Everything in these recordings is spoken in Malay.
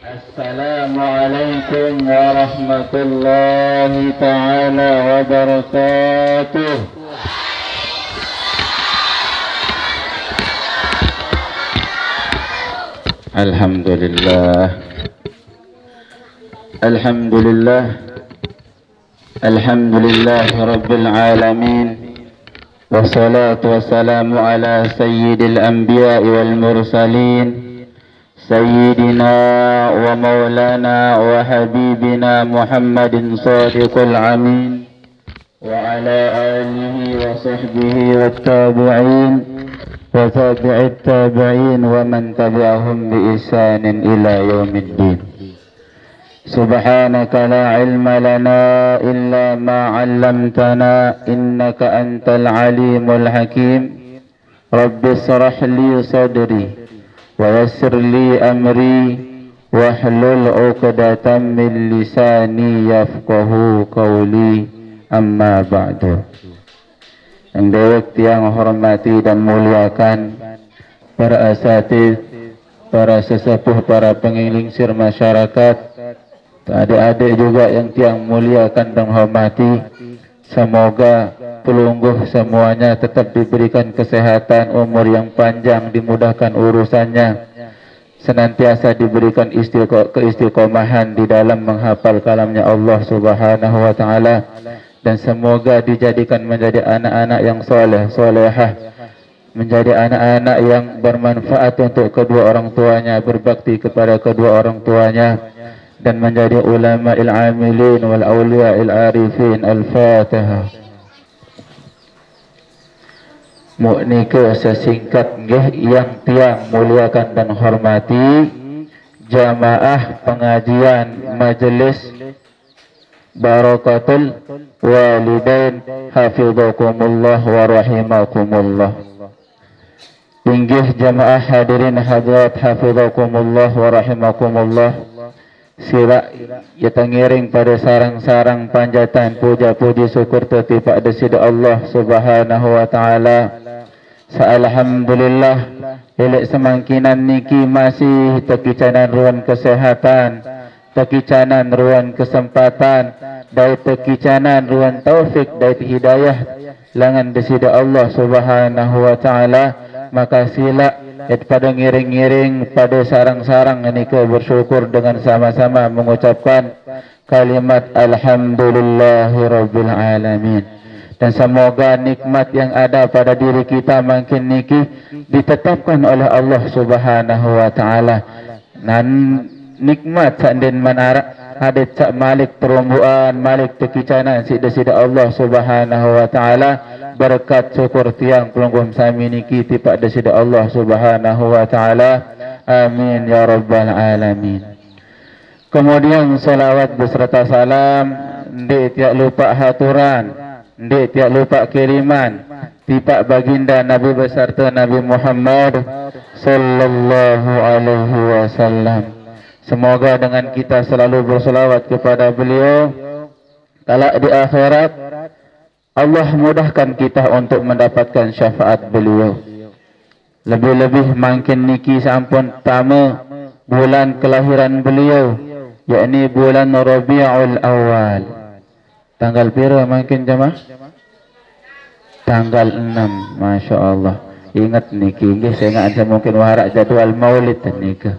Assalamualaikum warahmatullahi ta'ala wabarakatuh. Alhamdulillah. Alhamdulillah. Alhamdulillah Rabbil alamin. Wassalatu wassalamu ala sayyidil anbiya wal mursalin. سيدنا ومولانا وحبيبنا محمد صادق الأمين وعلى آله وصحبه والتابعين وتابع التابعين ومن تبعهم بإحسان إلى يوم الدين. سبحانك لا علم لنا إلا ما علمتنا إنك أنت العليم الحكيم. رب اشرح لي صدري ويسر لي أمري واحلل عقدة من لساني يفقهوا قولي أما بعد. Yang dewek yang hormati dan muliakan para asatidz, para sesepuh, para pengingsir masyarakat, adik-adik juga yang tiang muliakan dan hormati. Semoga pelungguh semuanya tetap diberikan kesehatan, umur yang panjang, dimudahkan urusannya, senantiasa diberikan keistiqomahan di dalam menghafal kalamnya Allah Subhanahu wa ta'ala, dan semoga dijadikan menjadi anak-anak yang soleh, solehah, menjadi anak-anak yang bermanfaat untuk kedua orang tuanya, berbakti kepada kedua orang tuanya, dan menjadi ulama il-amilin wal awliya il-arifin. Al-Fatihah. Mu'nika sesingkat yang tiang muliakan dan hormati jamaah pengajian majelis Barakatul Walidain hafizakumullah wa rahimakumullah. Inggih jamaah hadirin hadirat hafizakumullah wa rahimakumullah. Sila ya tangiring pada sarang-sarang panjatan puja-puji syukur tertipak desida Allah Subhanahu wa ta'ala. Alhamdulillah elek semangkinan niki masih tekicanan ruan kesehatan, tekicanan ruan kesempatan, dai tekicanan ruan taufik, dai hidayah langan desida Allah Subhanahu wa ta'ala. Maka sila pada ngiring-ngiring pada sarang-sarang ini ke bersyukur dengan sama-sama mengucapkan kalimat Alhamdulillahi Rabbil Alamin. Dan semoga nikmat yang ada pada diri kita makin niki ditetapkan oleh Allah Subhanahu wa ta'ala. Dan nikmat sandin manara hadit sak malik perumbuan, malik tekicanan sida-sida Allah Subhanahu wa ta'ala. Berkat syukur tiang pelungguh sami niki tipak desida Allah Subhanahu wa ta'ala. Amin ya rabbal alamin. Kemudian salawat beserta salam ndik tiak lupa haturan, ndik tiak lupa kiriman tipak baginda Nabi beserta Nabi Muhammad sallallahu alaihi wasallam. Semoga dengan kita selalu berselawat kepada beliau, kelak di akhirat Allah mudahkan kita untuk mendapatkan syafaat beliau. Lebih-lebih makin niki sampun tama bulan kelahiran beliau, yakni bulan Rabiul Awal. Tanggal pira makin jemaah? Tanggal 6. Masya Allah. Ingat niki, saya ingat ada mungkin warak jadwal maulid nikah.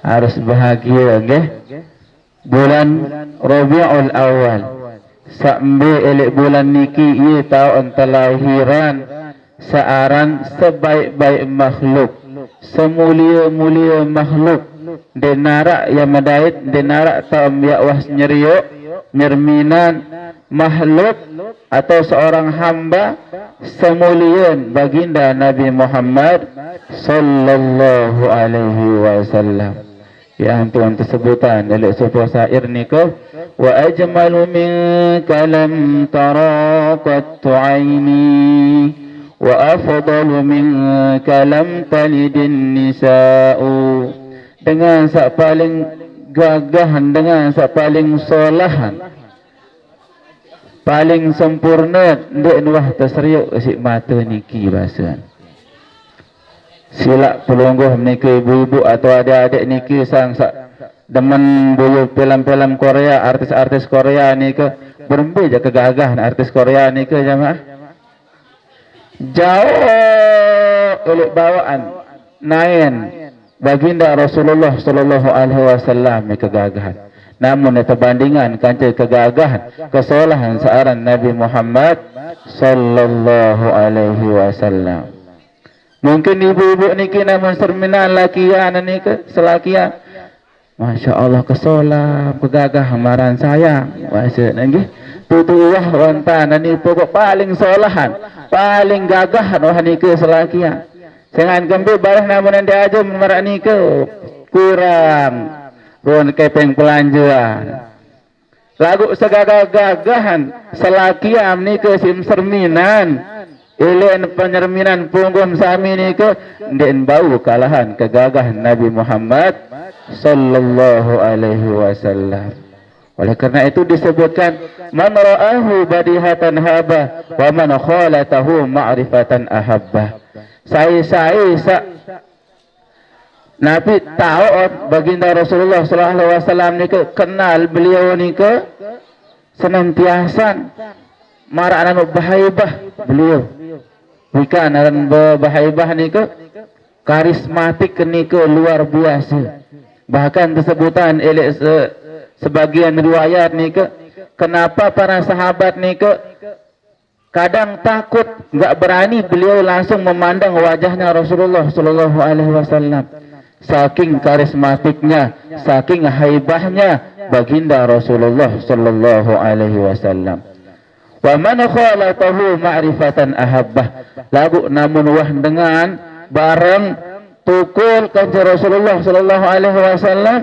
Harus bahagia, nggih. Bulan Rabiul Awal. Sambil elek bulan niki ia tahu entelahiran searan sebaik-baik makhluk, semulia-mulia makhluk. Denarak yang medait, denarak tahu ya was nyeriuk, nyerminan makhluk atau seorang hamba semulian baginda Nabi Muhammad sallallahu alaihi wasallam. Yang tuan tersebutan dalam sebuah syair nikah, wa ajmalu minka lam tara qattu aini wa afdalu minka lam talidin nisa'u. Dengan sak paling gagahan, dengan sak paling solahan, paling sempurna, ndek nuah terseriuk si mata niki bahasa. Silap pelungguh niki ibu-ibu atau adik-adik niki sang sak demen boyo film-film Korea, artis-artis Korea niki berembe je kegagahan artis Korea niki jemaah. Jauh oleh bawaan nain baginda Rasulullah sallallahu alaihi wasallam ni kegagahan. Namun terbandingan kanca kegagahan kesalahan seorang Nabi Muhammad sallallahu alaihi wasallam. Mungkin ibu-ibu niki namun serminan lakian niki selakian. Masya-Allah kesolam kegagahan maran sayang. Bahasa nggih. Tutuwah wantan ni pokok paling solahan, paling gagahan wah niki selakian. Jangan gembir barang namun anda aja memerak ni ke kurang ruang kepeng pelanjuan lagu segagah-gagahan selakiam ni ke sim serminan ilen penyerminan punggung sami ni ke den bau kalahan kegagahan Nabi Muhammad sallallahu alaihi wasallam. Oleh kerana itu disebutkan man ra'ahu badihatan haba wa man khalatahu ma'rifatan ahabba. Saya Nabi tahu baginda Rasulullah sallallahu alaihi wasallam ni ke kenal beliau ni ke senantiasa maranan bahaibah beliau. Bukan aran bahaibah ni ke karismatik ni ke luar biasa. Bahkan tersebutan oleh sebagian riwayat ni ke kenapa para sahabat ni ke kadang takut, enggak berani beliau langsung memandang wajahnya Rasulullah sallallahu alaihi wasallam. Saking karismatiknya, saking haibahnya baginda Rasulullah sallallahu alaihi wasallam. Wa man khalatahu ma'rifatan ahabbah. Lagu namun wah dengan bareng tukul kanjeng Rasulullah sallallahu alaihi wasallam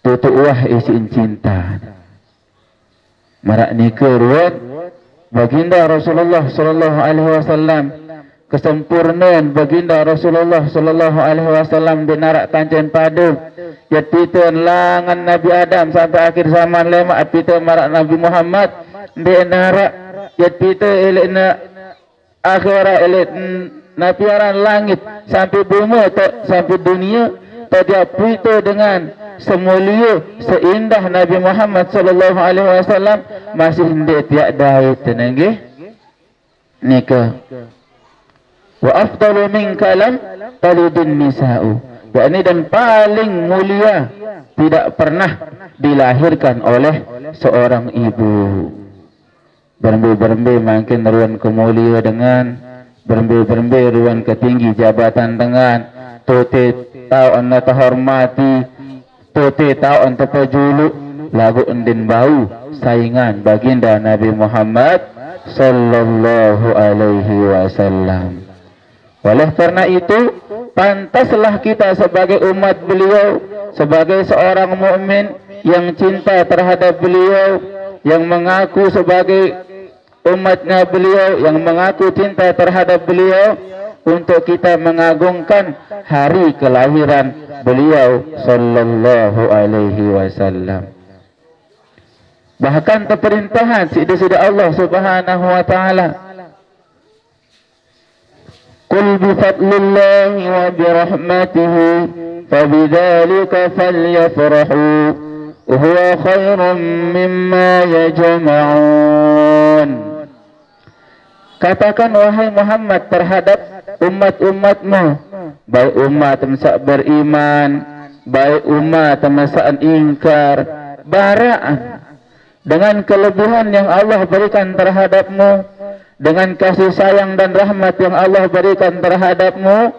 tutu wah isin cinta. Marak nikah ruwet baginda Rasulullah sallallahu alaihi wasallam kesempurnaan baginda Rasulullah sallallahu alaihi wasallam dinarak kancen padu yatiteun langan Nabi Adam sampai akhir zaman lema apite marak Nabi Muhammad dinarak yatite elena akhirah elet napiaran langit sampai bumi sampai dunia tadi apite dengan semulia seindah Nabi Muhammad sallallahu alaihi wasallam masih hendak tiada tenang nggih nikah wa afdalu minka lam talidun nisa'u. Yakni dan paling mulia tidak pernah dilahirkan oleh seorang ibu. Berembe-berembe makin ruan kemulia dengan berembe-berembe ruan ketinggi jabatan dengan tote tahu anda terhormati tote tahu anda terjuluk lagu undin bau saingan baginda Nabi Muhammad sallallahu alaihi wasallam. Oleh karena itu pantaslah kita sebagai umat beliau, sebagai seorang mukmin yang cinta terhadap beliau, yang mengaku sebagai umatnya beliau, yang mengaku cinta terhadap beliau, untuk kita mengagungkan hari kelahiran beliau sallallahu alaihi wasallam. Bahkan terperintahan sida-sida Allah Subhanahu wa taala, qul bi fadlillahi wa bi rahmatihi fabidzalika falyafrahu huwa khairum mimma yajma'un. Katakan wahai Muhammad terhadap umat-umatmu, baik umat yang beriman, baik umat yang ingkar, baraan dengan kelebihan yang Allah berikan terhadapmu, dengan kasih sayang dan rahmat yang Allah berikan terhadapmu,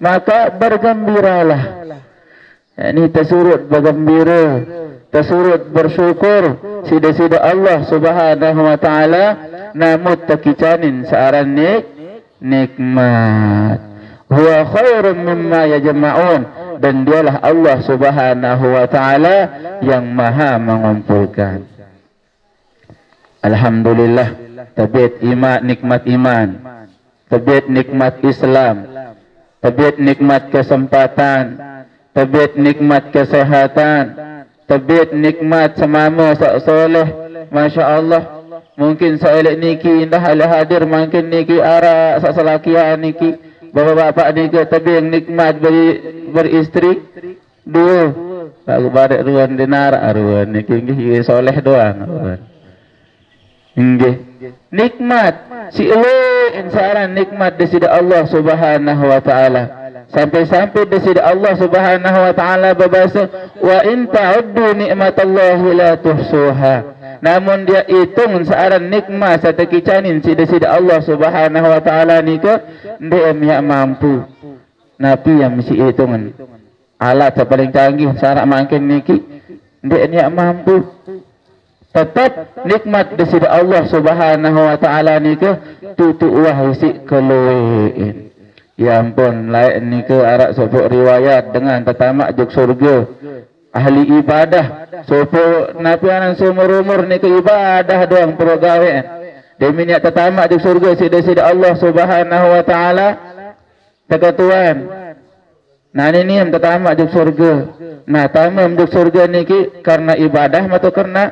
maka bergembiralah. Ini tersurut bergembira, tersurut bersyukur sida-sida Allah Subhanahu wa taala namut takicanin searan nikmat. Huwa khairum mimma yajma'un, dan dialah Allah Subhanahu wa taala yang maha mengumpulkan. Alhamdulillah tabiat iman, nikmat iman. tabiat nikmat Islam, tabiat nikmat kesempatan, tabiat nikmat kesehatan, tabiat nikmat semama soleh. Masya Allah. Mungkin saya niki indah ala hadir, mungkin niki ara sasalakian niki bapak-bapak niki tapi yang nikmat beristri dua. Lagu barek ruan dinar ruan niki nggih soleh doang. Nggih. Nikmat si insaran nikmat di sisi Allah Subhanahu wa taala. Sampai-sampai di sisi Allah Subhanahu wa taala berbahasa wa in ta'uddu ni'matallahi la tuhsuha. Namun dia hitung searan nikmat satu kicanin si di sisi Allah Subhanahu wa taala ni ke dia yang mampu. Nabi yang mesti hitungan. Alat yang paling canggih syarat makin niki dia yang mampu. Tetap nikmat di sisi Allah Subhanahu wa taala ni ke tutu wahai si keluin. Ya ampun, lain ni ke arak sopok riwayat dengan tetamak juk surga. Ahli ibadah sopok nabi anan seumur umur ni ke ibadah doang pergawe. Demi niat tetamak juk surga si Allah Subhanahu wa taala. Tekatuan. Nah ini yang tetamak juk surga. Nah tamam juk surga ni ki karena ibadah atau karena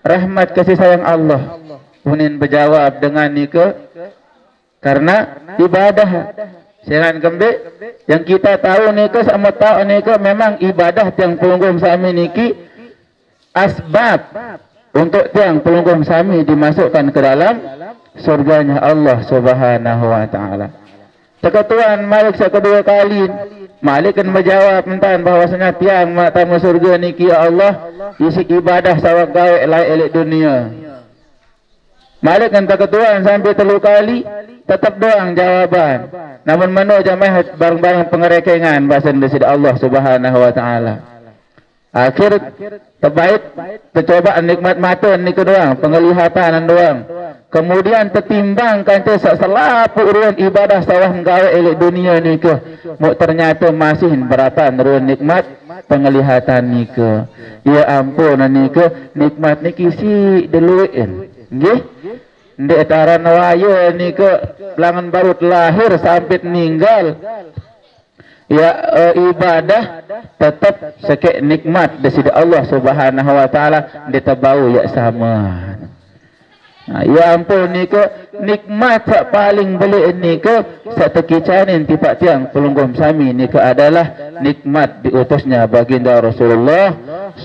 rahmat kasih sayang Allah. Unin berjawab dengan ni ke karena ibadah. Jangan kembali yang kita tahu ni ke sama tahu ni ke memang ibadah yang pelunggum sami niki asbab untuk yang pelunggum sami dimasukkan ke dalam surganya Allah Subhanahu wa taala. Ketuan Malik kedua kali Malik kan menjawab tentang bahwasanya tiang tamu surga niki ya Allah isi ibadah sawak gawe lain elek dunia. Malik kan ketuan sampai 3 kali tetap doang jawaban. Namun mano jamaah bareng-bareng pengerekengan bahasa dari Allah Subhanahu wa taala. Akhir terbaik percobaan nikmat mata ni doang, penglihatan doang. Kemudian tertimbangkan selapu uruan ibadah sawah gawe elek dunia ni ke. Ternyata masih berapa uruan nikmat penglihatan ni ke. Ya ampun ni ke nikmat ni kisi deluin. Nggih? Ndek taran waya ni ke langan baru lahir sampai meninggal. Ya ibadah tetap sekek nikmat dari sisi Allah Subhanahu wa taala ditabau ya sama. Nah, ya ampun ni ke nikmat paling belik ni ke satekicanin tipak tiang pelunggum sami ni ke adalah nikmat diutusnya baginda Rasulullah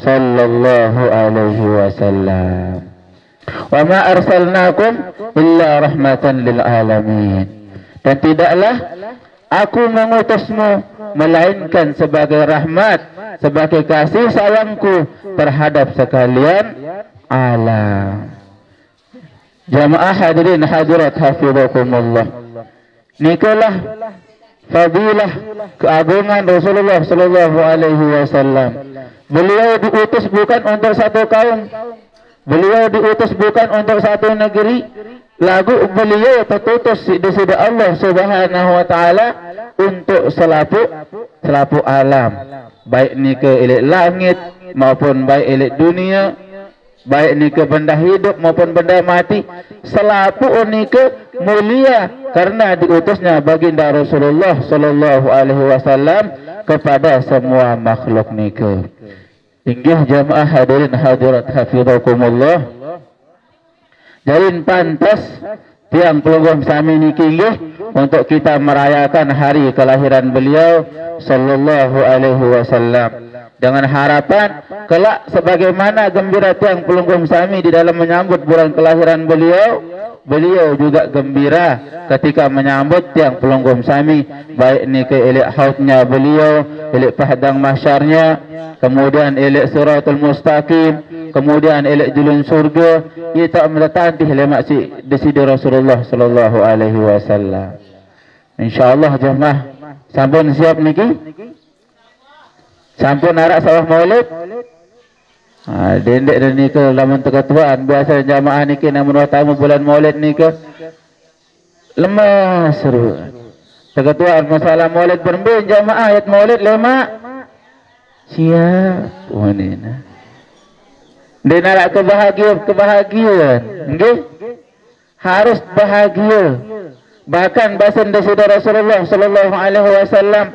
sallallahu alaihi wasallam. Wa ma arsalnakum illa rahmatan lil alamin. Dan tidaklah aku mengutusmu melainkan sebagai rahmat, sebagai kasih sayangku terhadap sekalian alam. Jamaah hadirin hadirat hafizakumullah. Nikalah fadilah keagungan Rasulullah sallallahu alaihi wasallam. Beliau diutus bukan untuk satu kaum. Beliau diutus bukan untuk satu negeri. Lagu beliau tertutus di sisi Allah Subhanahu wa taala untuk selapu alam. Baik ni ke elek langit maupun baik elek dunia, baik ni ke benda hidup maupun benda mati, selapu ni ke mulia karena diutusnya baginda Rasulullah sallallahu alaihi wasallam kepada semua makhluk ni ke. Inggih jamaah hadirin hadirat hafizakumullah. Jadi pantas tiang pelunggum sami niki inggih untuk kita merayakan hari kelahiran beliau sallallahu alaihi wasallam. Dengan harapan kelak sebagaimana gembira tiang pelunggum sami di dalam menyambut bulan kelahiran beliau, beliau juga gembira ketika menyambut tiang pelunggum sami, baik ni ke elek hautnya beliau, elek padang mahsyarnya, kemudian elek siratul mustaqim, kemudian elek julun surga. Kita meletantih lemak si desidi Rasulullah sallallahu alaihi wasallam. Insyaallah jemaah sampun siap niki? Sampun arak sawah maulid? Dendek dan ni ke lamun ketuaan biasa jamaah niki namun tamu bulan maulid ni ke lemah seru. Ketuaan masalah maulid berembin jamaah ayat maulid lemak. Siap. Oh ni nah. Dia nak kebahagiaan. Nggih? Harus bahagia. Bahkan baginda Rasulullah sallallahu alaihi wasallam,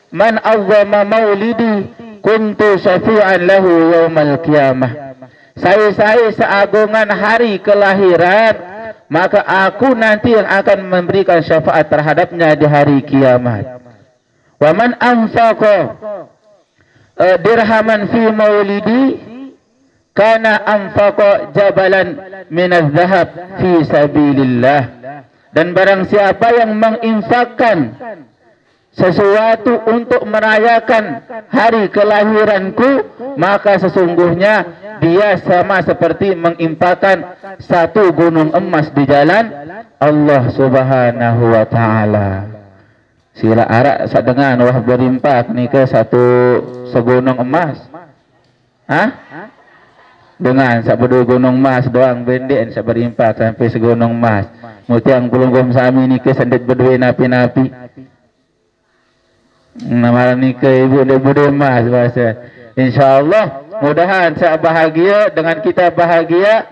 man azzama maulidi kuntu syafi'an lahu yaumal qiyamah. Saya seagungan hari kelahiran, maka aku nanti yang akan memberikan syafaat terhadapnya di hari kiamat. Wa man anfaqa dirhaman fi maulidi kana anfaqa jabalan min adh-dhahab fi sabilillah. Dan barang siapa yang menginfakkan sesuatu untuk merayakan hari kelahiranku, maka sesungguhnya dia sama seperti menginfakkan satu gunung emas di jalan Allah Subhanahu wa taala. Sila arak sak dengan wah berimpak ni ke segunung emas. Dengan sak berdua gunung emas doang bendek sak berimpak sampai segunung emas. Mutiang pelunggum sami ni ke sendet berdua napi-napi. Nama ni ke ibu dia berdua emas bahasa. InsyaAllah mudahan saya bahagia dengan kita bahagia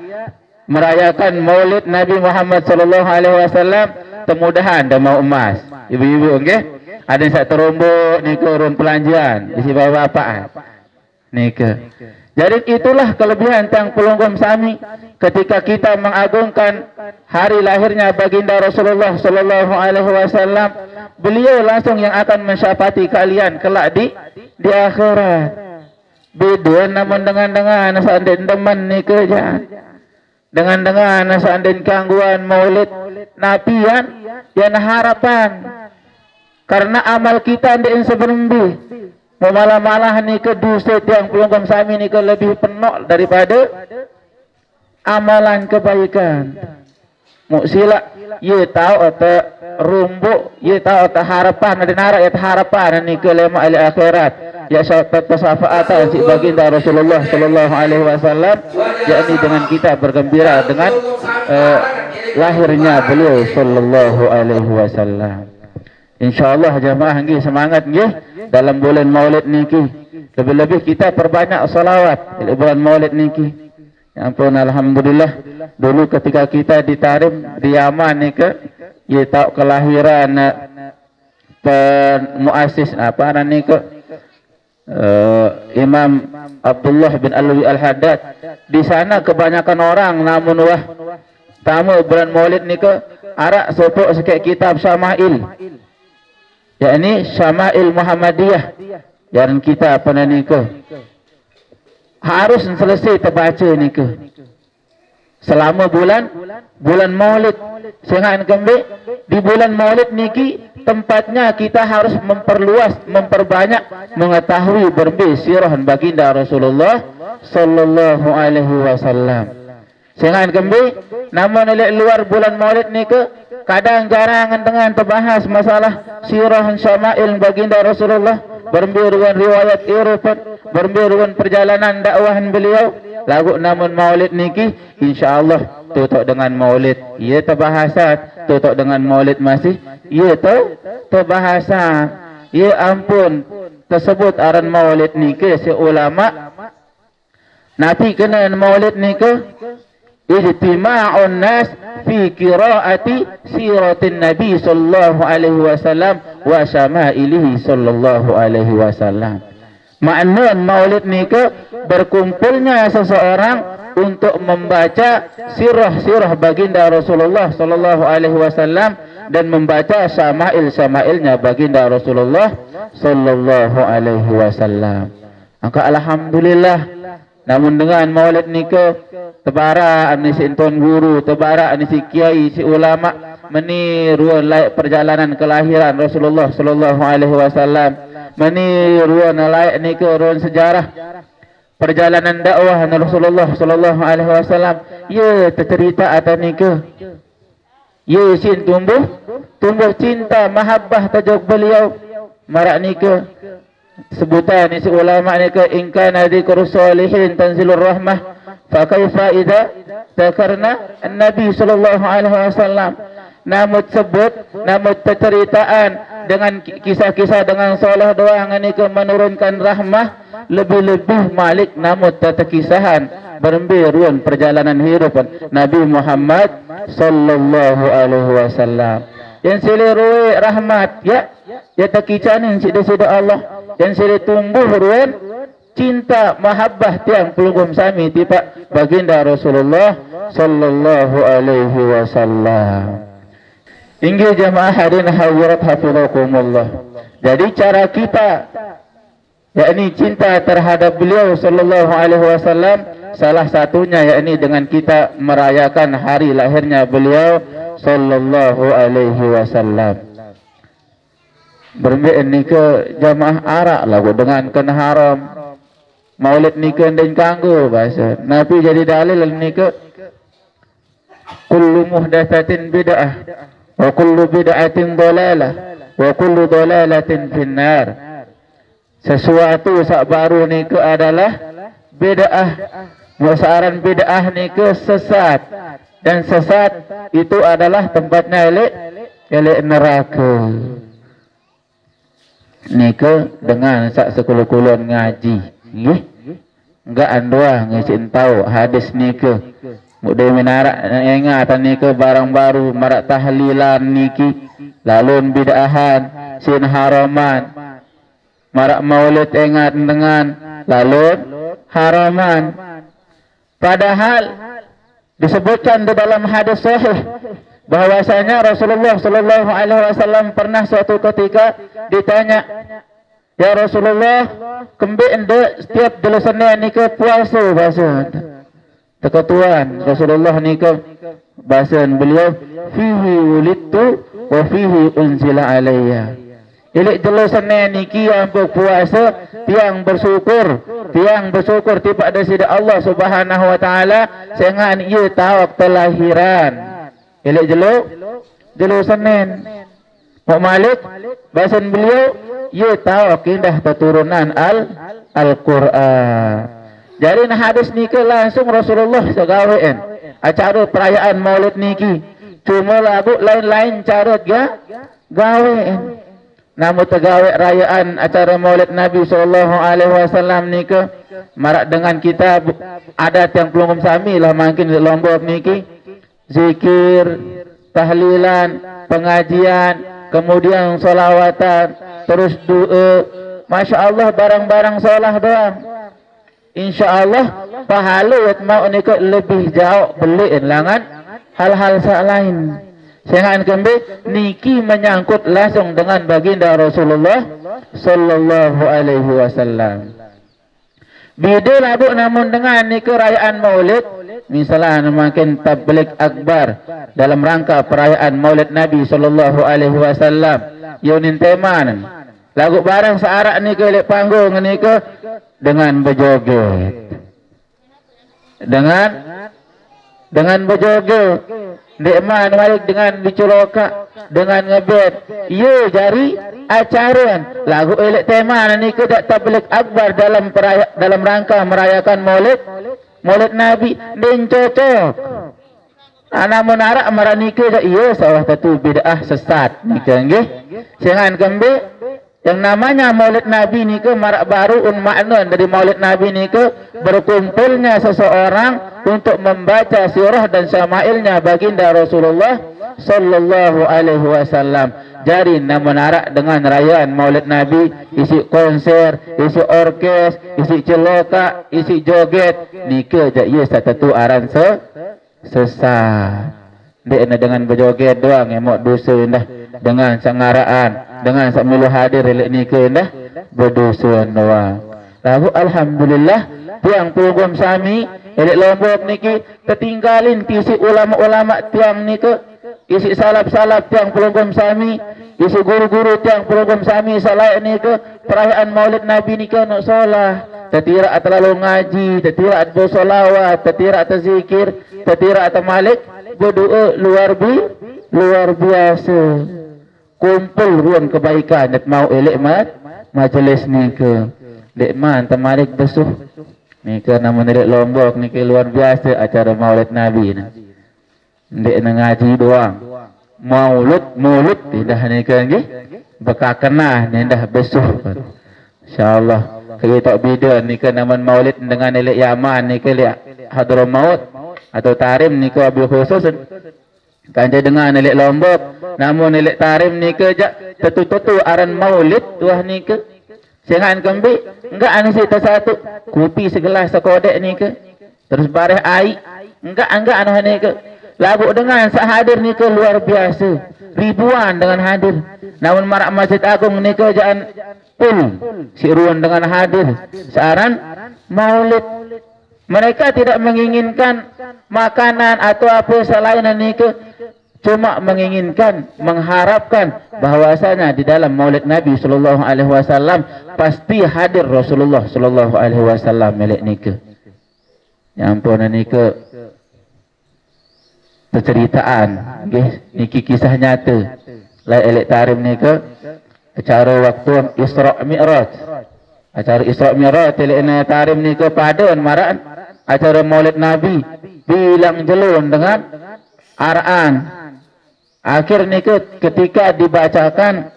merayakan Maulid Nabi Muhammad sallallahu alaihi wasallam. Temudahan dah mau emas. Ibu-ibu okey. Ada yang terombok ni ke urun pelanjian, isi bapak-bapak. Ni ke. Jadi itulah kelebihan tang pelunggum sami ketika kita mengagungkan hari lahirnya baginda Rasulullah sallallahu alaihi wasallam. Beliau langsung yang akan mensyafaati kalian kelak di akhirat. Beda namun dengan seandainya demen ni kerja. Dengan seandainya gangguan maulid nabian yang harapan. Karena amal kita ndek seberembi. Malah ni ke duset yang pelunggum sami ni ke lebih penuh daripada amalan kebaikan. Muksila ye tahu atau rumbuk, ye tahu atau harapan ada narak ya harapan ni ke lema al akhirat. Ya syafaat si baginda Rasulullah sallallahu alaihi wasallam, yakni dengan kita bergembira dengan lahirnya beliau sallallahu alaihi wasallam. InsyaAllah jamaah nggih semangat nggih dalam bulan Maulid niki. Lebih-lebih kita perbanyak salawat di bulan Maulid niki. Ya ampun, alhamdulillah. Dulu ketika kita ditarim di Yaman niki, ya tahu kelahiran muassis apa niki Imam Abdullah bin Alwi Al-Haddad. Di sana kebanyakan orang namun wah tamu bulan Maulid niki arak sopok sikit kitab Syama'il. Yakni Syama'il Muhammadiyah yang kita pernah nikah harus selesai terbaca nikah selama bulan Maulid. Sengat kembali di bulan Maulid niki tempatnya kita harus memperbanyak mengetahui berbi sirah baginda Rasulullah sallallahu alaihi wasallam. Sengat kembali namun luar bulan Maulid nikah kadang jarang dengan terbahas masalah sirah syama'il baginda Rasulullah, berbiruan riwayat irfan, berbiruan perjalanan dakwahan beliau. Lagu namun Maulid niki insyaallah tutup dengan Maulid ia terbahasa, tutup dengan Maulid masih ia terbahasa. Ya ampun, tersebut aran Maulid niki si ulama Nabi kena Maulid niki ijtima'un nas fi qiraati siratin Nabi sallallahu alaihi wasallam wa syama'ilihi sallallahu alaihi wasallam. Makna Maulid ni ke berkumpulnya seseorang untuk membaca sirah-sirah baginda Rasulullah sallallahu alaihi wasallam dan membaca syama'il-syama'ilnya baginda Rasulullah sallallahu alaihi wasallam. Maka alhamdulillah namun dengan Maulid ni ke tebara ni si tuan guru, tebara ni si kiai, si ulama meniru layak perjalanan kelahiran Rasulullah sallallahu alaihi wasallam, meniru layak ni ke ruang sejarah perjalanan dakwah Rasulullah sallallahu alaihi wasallam. Ya tercerita atas ni ke ya sin tumbuh cinta mahabbah tajuk beliau marak ni ke sebutan isi ulama ni ke in kana dzikrus salihin tanzilur rahmah fa kaifa idza dzakarna an-nabi sallallahu alaihi wasallam. Namun sebut namun cerita dengan kisah-kisah dengan soleh doang ni ke menurunkan rahmah, lebih-lebih malik namun kisahan berembiruan perjalanan hidup Nabi Muhammad sallallahu alaihi wasallam. yang sila ruwe rahmat ya ya takicanin sida-sida Allah yang sila tumbuh ruwen cinta mahabbah tiang pelugum sami tiba baginda Rasulullah sallallahu alaihi wasallam. Inggih jamaah hadirin hadirat hafizakumullah. Jadi cara kita yakni cinta terhadap beliau sallallahu alaihi wasallam salah satunya yakni dengan kita merayakan hari lahirnya beliau sallallahu alaihi wasallam. Bermain ni ke jamaah arak lagu dengan kena haram. Maulid ni ke dan kanggo bahasa. Nabi jadi dalil ni ke kullu muhdatsatin bid'ah wa kullu bid'atin dhalalah wa kullu dhalalatin finnar. Sesuatu sak baru ni ke adalah bid'ah. Musaran bid'ah ni ke sesat dan sesat itu adalah tempatnya elek neraka. Ni ke dengan sak sekulu-kulun ngaji. Nggih. Enggak andua ngisin tahu hadis ni ke. Mudah menarak ingat ni ke barang baru marak tahlilan niki lalu bid'ahan sin haraman. Marak maulid ingat dengan lalu haraman. Padahal disebutkan di dalam hadis sahih bahwasanya Rasulullah sallallahu alaihi wasallam pernah suatu ketika ditanya, "Ya Rasulullah, kembe ende setiap delasannya ni ke puasa bahasa." Teketuan Rasulullah ni ke bahasa beliau, "Fihi wulidtu wa fihi unzila alayya." Ilik jelasannya niki yang berpuasa tiang bersyukur tiba ada sida Allah Subhanahu wa taala sehingga ia tahu kelahiran. Ilik jelasannya Mak Malik bahasan beliau ia tahu kindah keturunan Al-Quran. Jadi nah hadis niki langsung Rasulullah segawean acara perayaan Maulid niki cuma lagu lain-lain cara gawean. Namun tegawe rayaan acara Maulid Nabi sallallahu alaihi wasallam ni ke marak dengan kita adat yang pelungkum sami lah makin di Lombok niki zikir, tahlilan, pengajian, kemudian solawatan, terus doa. Masya Allah barang-barang solah doang. Insya Allah pahala yang mau ni ke lebih jauh beliin langan hal-hal lain. Sehingga kembali niki menyangkut langsung dengan baginda Rasulullah sallallahu alaihi wasallam. Beda lagu namun dengan niki rayaan Maulid, misalnya makin tabligh akbar dalam rangka perayaan Maulid Nabi sallallahu alaihi wasallam. Yunin teman. Lagu barang searak niki lek panggung niki dengan berjoget. Dengan berjoget. Dekman balik dengan biculoka dengan ngebet. Yo jari acaran lagu elek tema ni ke dak tabligh akbar dalam rangka merayakan Maulid Nabi den cocok. Ana menarak marani ke dak iya sawah satu bid'ah sesat ni ke nggih. Jangan kembe yang namanya Maulid Nabi ni ke marak baru makna dari Maulid Nabi ni ke berkumpulnya seseorang untuk membaca sirah dan syama'ilnya baginda Rasulullah sallallahu alaihi wasallam. Jadi menarak dengan rayaan Maulid Nabi isi konser, isi orkes, isi celoka, isi joget ni ke ja iya satu aran sesat. Dek dengan berjoget doang emok dosa dah dengan sangaraan dengan samilu hadir elek ni ke dah berdosa doang. Lalu alhamdulillah tiang program sami elek Lombok niki ketinggalin isi ulama-ulama tiang ni ke isi salaf-salaf tiang program sami isi guru-guru tiang program sami salai ni ke perayaan Maulid Nabi ni ke nak solah tetira terlalu ngaji tetira bersolawat tetira terzikir tetira malik berdoa luar biasa kumpul ruang kebaikan net mau elek majlis ni ke dek man tamarik besuh ni ke nama dek Lombok ni ke luar biasa acara Maulid Nabi ni dek ngaji doang mulut dah ni ke nggih bekak kenah ni dah besuh insyaallah kita beda ni ke nama Maulid dengan elek Yaman ni ke elek Hadramaut atau Tarim ni ke Abu Khusus Kanca dengar nelik Lombok, namun nelik Tarim ni ke jak tetu-tetu aran maulid tuah ni ke. Sengan kembi, enggak anu si satu. Kopi segelas sekodek ni ke. Terus bareh air, enggak anu ni ke. Lagu dengan sak hadir ni ke luar biasa. Ribuan dengan hadir. Namun marak Masjid Agung ni ke jangan pul si ruan dengan hadir. Searan maulid. Mereka tidak menginginkan makanan atau apa selain ni ke. Cuma menginginkan, mengharapkan bahwasanya di dalam Maulid Nabi sallallahu alaihi wasallam pasti hadir Rasulullah sallallahu alaihi wasallam melek nika. Ya ampun nika penceritaan nggih niki kisah nyata. Lai elek tarim nika acara waktu Isra Mi'raj. Acara Isra Mi'raj elek tarim nika padan maraan acara Maulid Nabi bilang jelun dengan araan. Akhir ni ketika dibacakan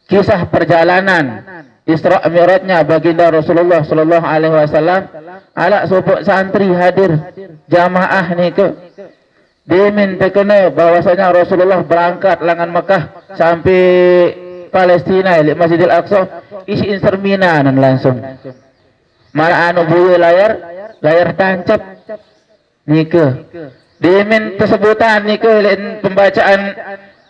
kisah perjalanan Isra Mi'rajnya baginda Rasulullah sallallahu alaihi wasallam, ala supuk santri hadir jamaah ni ke. Dia minta kena bahwasanya Rasulullah berangkat langan Mekah sampai Palestina di Masjidil Aqsa isi inserminan langsung. Malah anu buye layar tancap ni ke. Dimin tesebutan ni ke pembacaan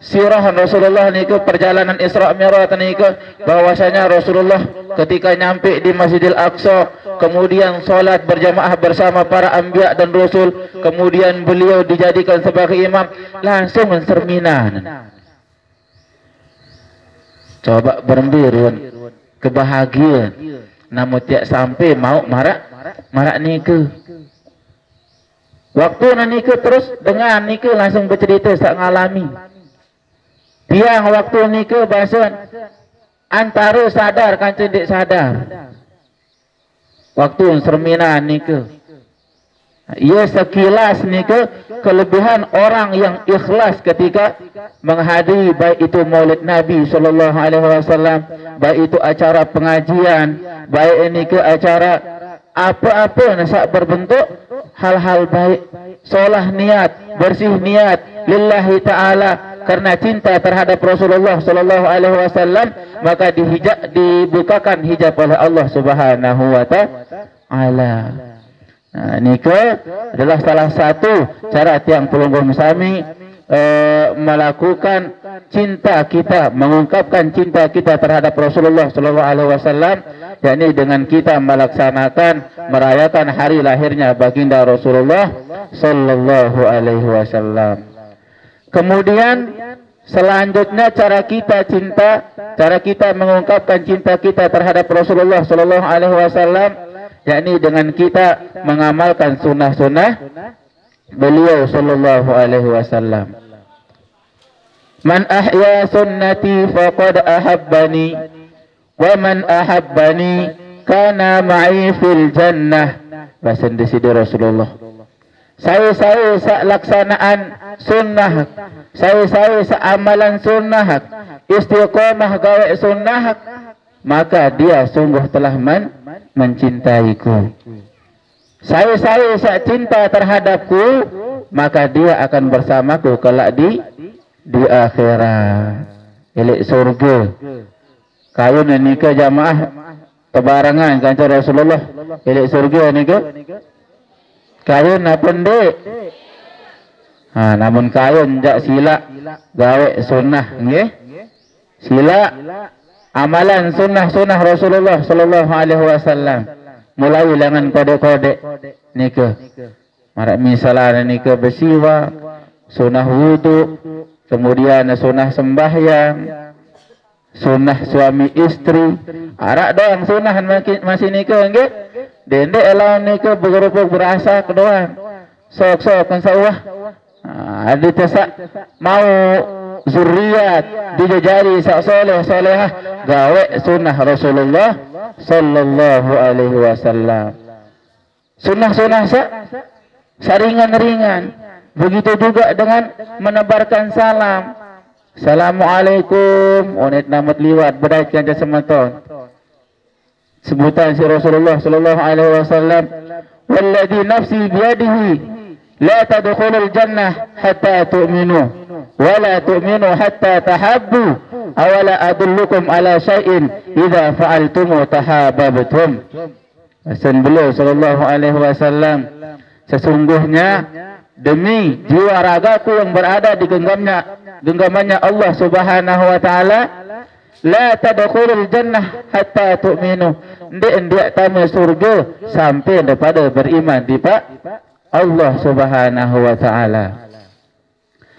sirah Rasulullah ni ke perjalanan Isra Mi'raj ni ke bahwasanya Rasulullah ketika nyampe di Masjidil Aqsa kemudian solat berjamaah bersama para anbiya dan rasul kemudian beliau dijadikan sebagai imam langsung serminan. Coba berembirun kebahagiaan namun tiak sampai mau marak ni ke. Waktu nikah terus dengan nikah langsung bercerita sak ngalami. Dia waktu nikah bahasa antara sadar kan tidak sadar. Waktu sermina nikah. Ia sekilas nikah kelebihan orang yang ikhlas ketika menghadiri baik itu Maulid Nabi sallallahu alaihi wasallam, baik itu acara pengajian, baik ini ke acara apa-apa nasak berbentuk hal-hal baik, solah niat, bersih niat lillahi ta'ala karena cinta terhadap Rasulullah sallallahu alaihi wasallam maka dibukakan hijab oleh Allah Subhanahu wa taala. Nah, nikah adalah salah satu cara tiang pelunggung sami melakukan cinta kita, mengungkapkan cinta kita terhadap Rasulullah sallallahu alaihi wasallam, yakni dengan kita melaksanakan merayakan hari lahirnya baginda Rasulullah sallallahu alaihi wasallam. Kemudian selanjutnya cara kita mengungkapkan cinta kita terhadap Rasulullah sallallahu alaihi wasallam, yakni dengan kita mengamalkan sunnah-sunnah beliau sallallahu alaihi wasallam. Man ahya sunnati faqad ahabbani wa man ahabbani kana ma'i fil jannah. Bahasa Indonesia Rasulullah. Saya laksanaan sunnah. Saya amalan sunnah. Istiqamah gawe sunnah. Maka dia sungguh telah mencintaiku. Saya cinta terhadapku, maka dia akan bersamaku kelak di akhirat. Elek surga. Kayun nikah jamaah tebarangan kanca Rasulullah. Elek surga nikah. Kayun apa ndek? Namun kayun jak sila gawe sunnah nggih. Sila amalan sunnah Rasulullah sallallahu alaihi wasallam. Mulai dengan kode-kode nikah. Marak misalnya nikah bersiwak, sunnah wudu, kemudian sunnah sembahyang, sunnah suami istri. Arak doang sunnah masih nikah nggih. Dendek elawan nikah bergerupuk berasa kedoang. Sok-sok kan sawah. Ada tesak mau zuriat dijajari sak soleh solehah gawe sunnah Rasulullah sallallahu alaihi wasallam. Sunnah-sunnah saringan-ringan. Begitu juga dengan menebarkan salam. Assalamualaikum. Onit namat liwat berdaikan jasa semeton. Sebutan si Rasulullah sallallahu alaihi wasallam, "Walladhi nafsi biyadihi la tadkhulul jannah hatta tu'minu wa la tu'minu hatta tahabbu awala adullukum ala syai'in idza fa'altumu tahabbtum. Pesan beliau sallallahu alaihi wasallam, sesungguhnya demi jiwa ragaku yang berada di genggamannya Allah Subhanahu wa taala, la tadkhulul jannah hatta tu'minu. Ndak tamu surga sampai daripada beriman di Pak Allah Subhanahu wa taala.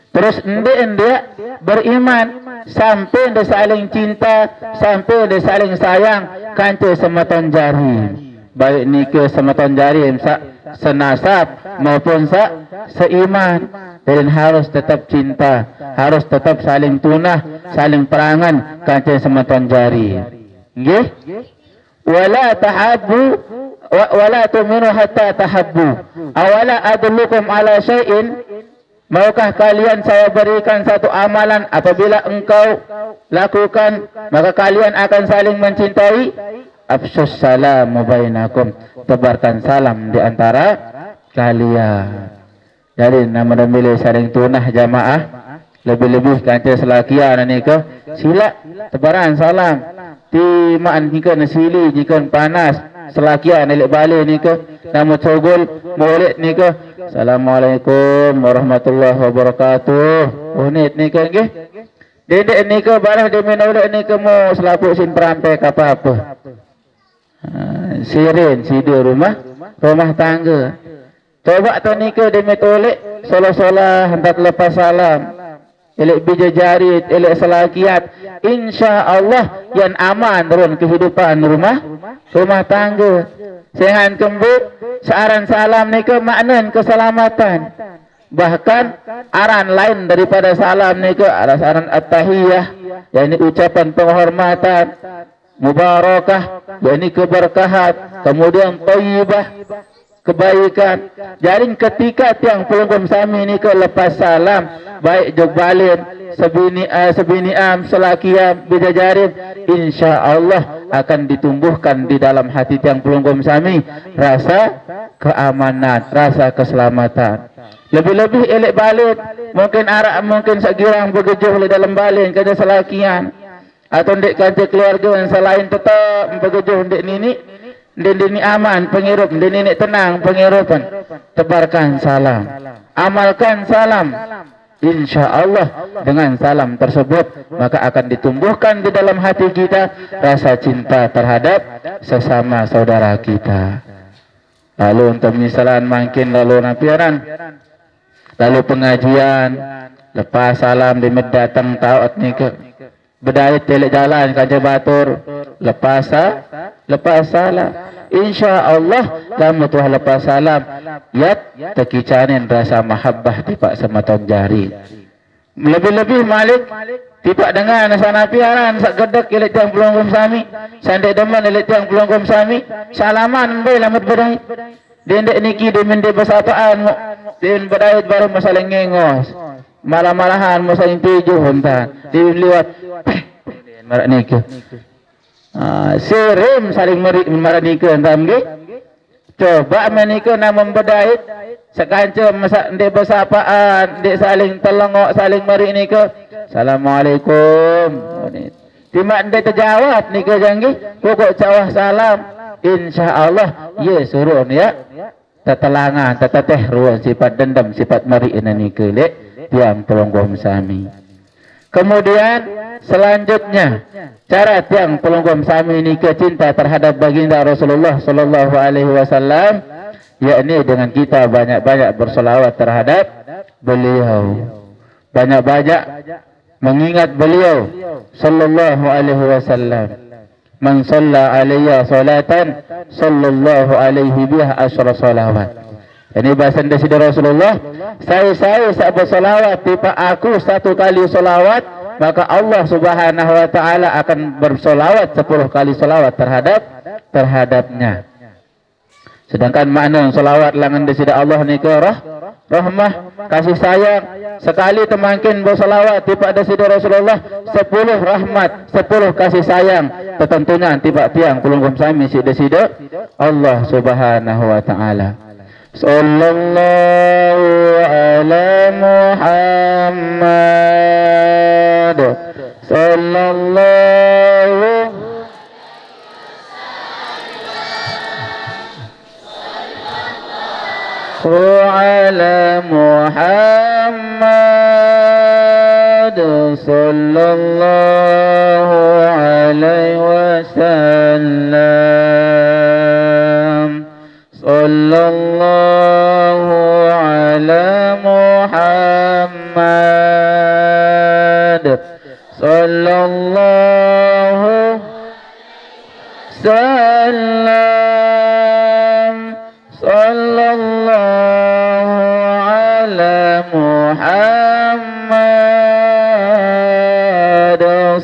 Terus ndak beriman sampai ndak saling cinta, sampai ndak saling sayang kanca sematon jari. Baik nikah sematon jari senasab maupun seiman, dan harus tetap cinta, harus tetap saling tunah, saling perangan kanca sematon jari. Nggih? Wala tahabbu wala tu'minu hatta tahabbu. Awala adullukum ala syai'in, maukah kalian saya berikan satu amalan apabila engkau lakukan maka kalian akan saling mencintai? Afsyus salamu bainakum, tebarkan salam di antara kalian. Jadi nama dan milih saling tunah jamaah, lebih-lebih kanca selakian nikah sila tebaran salam. Ti maan nikah nasili jika panas selakian elek balik nikah namu cogol molek nikah. Assalamualaikum warahmatullahi wabarakatuh. Unit nikah nggih. Dedek nikah balah de menolak nikah mo selapuk sin perampai apa-apa. Sirin sidur rumah tangga. Coba tu nikah de metolek solah-solah hendak lepas salam. Elek bijajari, elek selakiat, insya-Allah yang aman turun kehidupan rumah tangga. Sehan kembut searan salam nikah maknan keselamatan. Bahkan aran lain daripada salam nikah ada aran at-tahiyah, yakni ucapan penghormatan, mubarakah, yakni keberkahan, kemudian thayyibah, kebaikan. Jadi ketika tiang pelengkum sami ni ke lepas salam, baik jog balin, sebiniam, selakiam, bidajarin, insya-Allah akan ditumbuhkan di dalam hati tiang pelengkum sami rasa keamanan, rasa keselamatan. Lebih-lebih elek balin, mungkin sekirang bergejuh di dalam balin kerja selakian, atau ndek kanca keluarga yang selain tetap bergejuh ndek nini aman pengirup, nini tenang pengirupan. Tebarkan salam, amalkan salam. InsyaAllah dengan salam tersebut maka akan ditumbuhkan di dalam hati kita rasa cinta terhadap sesama saudara kita. Lalu untuk misalan makin lalu napiaran, lalu pengajian, lepas salam dimit datang taat ni ke berdaya telek jalan kaca batur, lepas salam. InsyaAllah kamu telah lepas salam, yat tekicanin rasa mahabbah tipak sematon jari. Lebih-lebih Malik tipak dengan sana piaran sak gedek elek tiang pelongkom sami, sandek deman elek tiang pelongkom sami, salaman bae lamat bedai. Dendek niki demen de besapaan mo, den bedai baru masalah ngengos. Malah-malahan mo saling tujuh hontan. Di liwat marak nikah. Sirim saling marak nikah entam nggih. Coba menikah nak membedait sekanca masak ndek bersapaan, ndek saling telengok, saling marik nikah. Assalamualaikum. Timak ndek terjawab nikah janggih, pokok cawah salam. Insya-Allah ye suruh ya. Tetelangan, teteteh ruang sifat dendam, sifat marik nikah lek tiang pelonggom sami. Kemudian selanjutnya cara tiang pelonggom sami ini kecinta terhadap baginda Rasulullah sallallahu alaihi wasallam, yakni dengan kita banyak-banyak bersolawat terhadap beliau, banyak-banyak mengingat beliau sallallahu alaihi wasallam. Man shalla alayya salatan sallallahu alaihi biha asyra salawat. Ini bahasa dari Rasulullah, saya saat bersolawat tiba aku satu kali solawat, maka Allah Subhanahu wa taala akan bersolawat 10 kali solawat terhadapnya. Sedangkan makna solawat langan dari Allah ni ke rahmah, kasih sayang. Sekali temangkin bersolawat tiba dari Rasulullah 10 rahmat, 10 kasih sayang. Tentunya tiba tiang pelunggum sami si dari Allah Subhanahu wa taala. sallallahu ala Muhammad, sallallahu ala Muhammad, sallallahu alaihi wasallam, sallallahu ala Muhammad, sallallahu sallam, sallallahu ala Muhammad,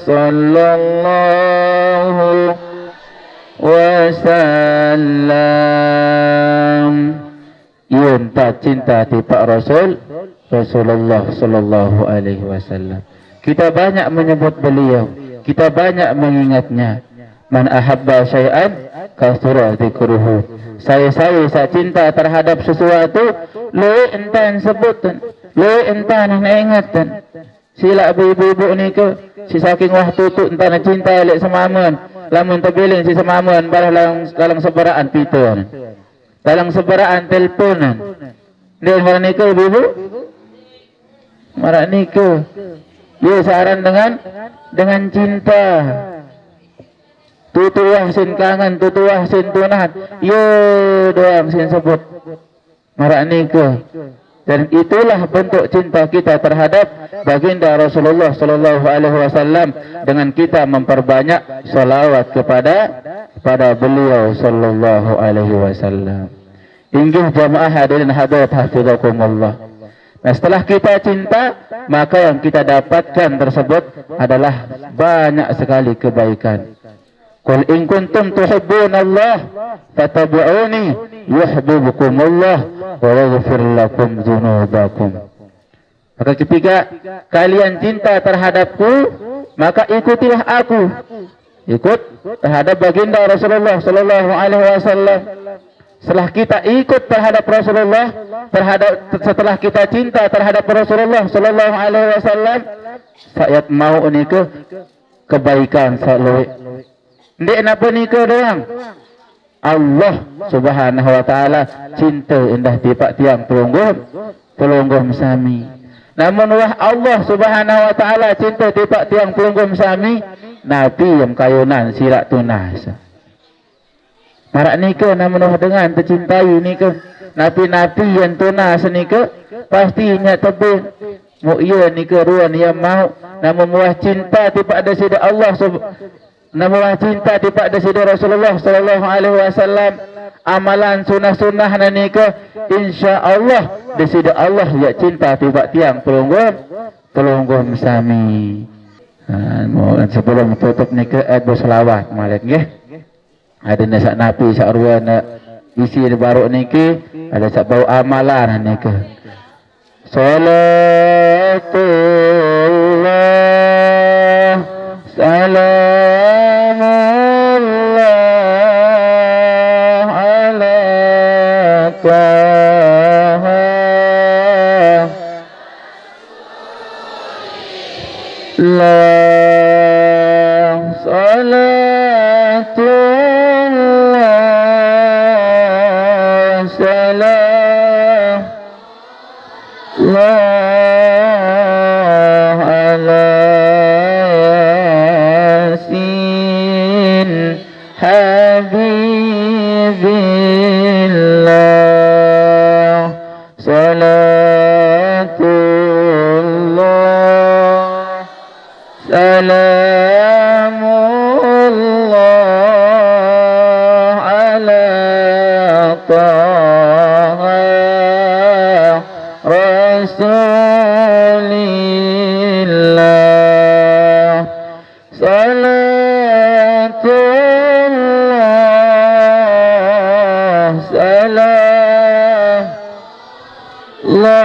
sallallahu wasallam. Yun tak cinta tipak Rasul Rasulullah sallallahu alaihi wasallam. Kita banyak menyebut beliau, kita banyak mengingatnya. Man ahabba syai'an kasura dzikruhu. Saya cinta terhadap sesuatu, lu entan sebutan, lu entan ingatan. Sila ibu-ibu ni ke, si saking waktu tu entan cinta lek semamun, lamun terbiling si semamun barang dalam seberaan pitun. Dalam seberaan teleponan. Dia marah ni ke ibu-ibu? Marah ni ke? Dia saran dengan cinta. Tutuah sin kangen, tutuah sin tunat. Yo doang sin sebut. Marah ni ke? Dan itulah bentuk cinta kita terhadap baginda Rasulullah sallallahu alaihi wasallam dengan kita memperbanyak salawat kepada beliau sallallahu alaihi wasallam. Inggih jamaah hadirin hadirat hafizakumullah. Nah, setelah kita cinta, maka yang kita dapatkan tersebut adalah banyak sekali kebaikan. Qul in kuntum tuhibbunallah fattabi'uni yuhibbukumullah wa yaghfir lakum dzunubakum. Maka ketika kalian cinta terhadapku, maka ikutilah aku. Ikut terhadap baginda Rasulullah sallallahu alaihi wasallam. Setelah kita ikut terhadap Rasulullah, setelah kita cinta terhadap Rasulullah sallallahu alaihi wasallam, saya mau ni ke kebaikan selalu. Ndek napa ni ke doang. Allah Subhanahu wa taala cinta indah tipak tiang pelunggum sami. Namun wah Allah Subhanahu wa taala cinta tipak tiang pelunggum sami, nabi yang kayunan sirak tunas. Marak ni ke namun dengan tercintai ni ke nabi-nabi yang tunas ni ke pastinya tebing. Mu iya ni ke ruan yang mau namun muah cinta tipak ada sida Allah namun cinta tipak ada sida Rasulullah sallallahu alaihi wasallam, amalan sunah-sunah ni ke insya-Allah di sida Allah ya cinta tipak tiang pelunggum sami. Mau sebelum tutup ni ke berselawat malik nggih. Ada nasak napi sak ruan isi baru ni ke ada sak bau amalan ni ke. Salatullah salamullah alaika la salatullah salam la ala yasin habibillah salatullah salamullah ala taha rasulillah salatullah salam la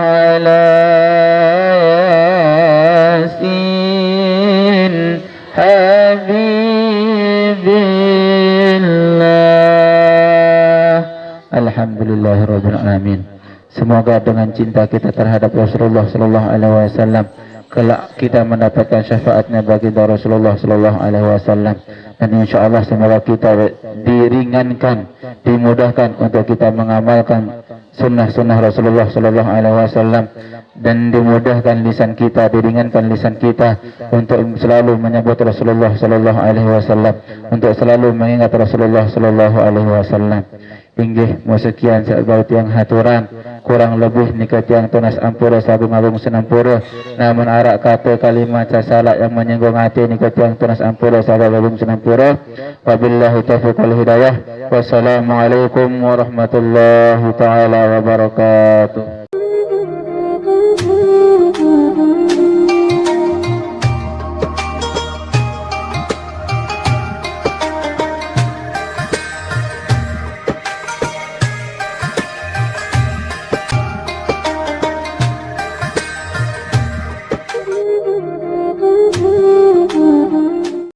ala yasin habibillah walhamdulillahirabbil alamin. Semoga dengan cinta kita terhadap Rasulullah sallallahu alaihi wasallam kelak kita mendapatkan syafaatnya baginda Rasulullah sallallahu alaihi wasallam, dan insyaallah semoga kita diringankan, dimudahkan untuk kita mengamalkan sunnah-sunnah Rasulullah sallallahu alaihi wasallam, dan dimudahkan lisan kita, diringankan lisan kita untuk selalu menyebut Rasulullah sallallahu alaihi wasallam, untuk selalu mengingat Rasulullah sallallahu alaihi wasallam. Inggih sekian sahabat yang haturan, kurang lebih nikah yang tunas ampura sabung agung senampura, namun arak kata kalimat salah yang menyinggung hati nikah yang tunas ampura sabung agung senampura. Wabillahi taufiq wal hidayah. Wassalamualaikum warahmatullahi taala wabarakatuh.